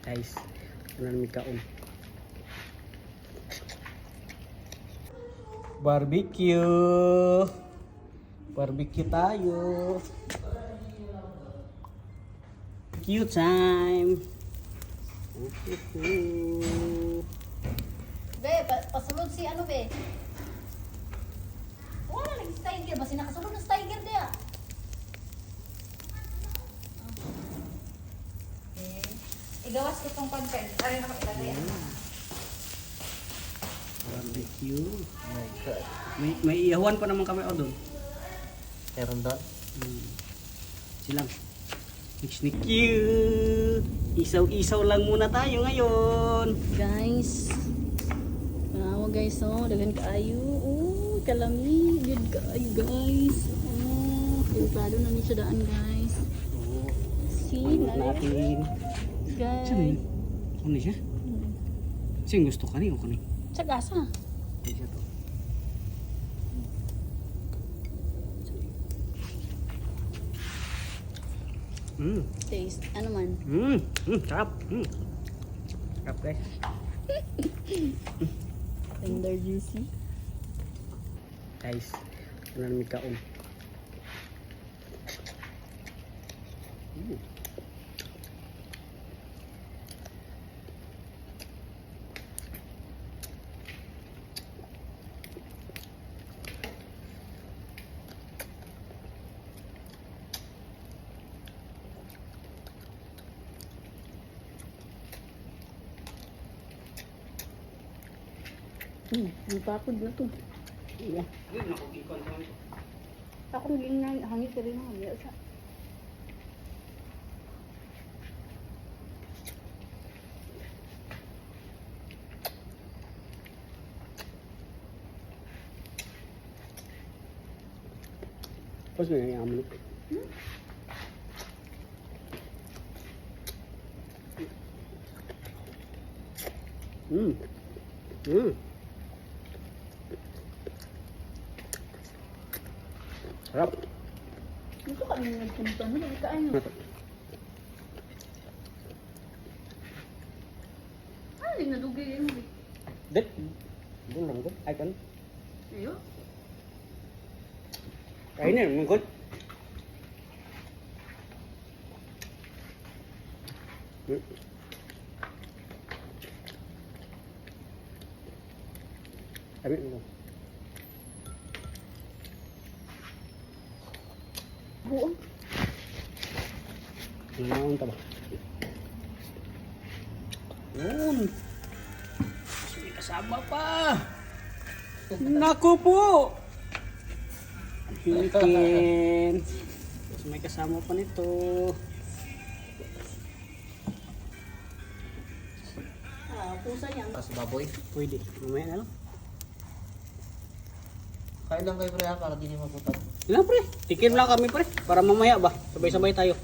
Guys, ano namin kaon? Barbecue! Barbecue tayo! Barbecue time! Be, pasulod si ano be? Wala nag-stiger ba? Sinakasulod na stiger dia. Okay. Igawas ko tong content. Ano na ilagay? Barbecue. Oh my God. May iyawan pa naman kami o doon. Meron doon? Silang. Thank you! Isaw-isaw lang muna tayo ngayon. Guys. Wow guys, oh, dagan kaayo. Oh, kalami, good kaayo guys. Oh, templado na ni siya daan guys. Oo. See, Natin. guys. Saan yun? Ano siya? Saan gusto ka niyo? Kani? Sa gasa. Hindi siya to. Taste, ano man? Sarap. Sarap guys. Tender juicy. Guys, ano namin kaon? Ang papod na to. Yeah. Yun, nakukikon ko. Akong ginang hangit ka rin ako. Sa Tapos may yaman. Sarap. ito ka nang nagpunta na. Nagkaan nyo. Ah, hindi nadugay yun. Dit. Doon lang ko. Ay kan. Ayo. Ay na, mangkot. Sabi mo. Buong. Nangaon ka ba? Yun. May kasama pa. Naku po. Hikin. Tapos may kasama pa nito. Ah, pusa yan. Tapos baboy. Pwede. Mamaya na lang. Kain lang kayo pre ha, para di niyo maputan. Ilang pre? Tikim lang kami pre. Para mamaya ba? Sabay-sabay tayo.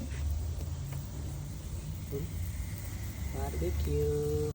Barbecue.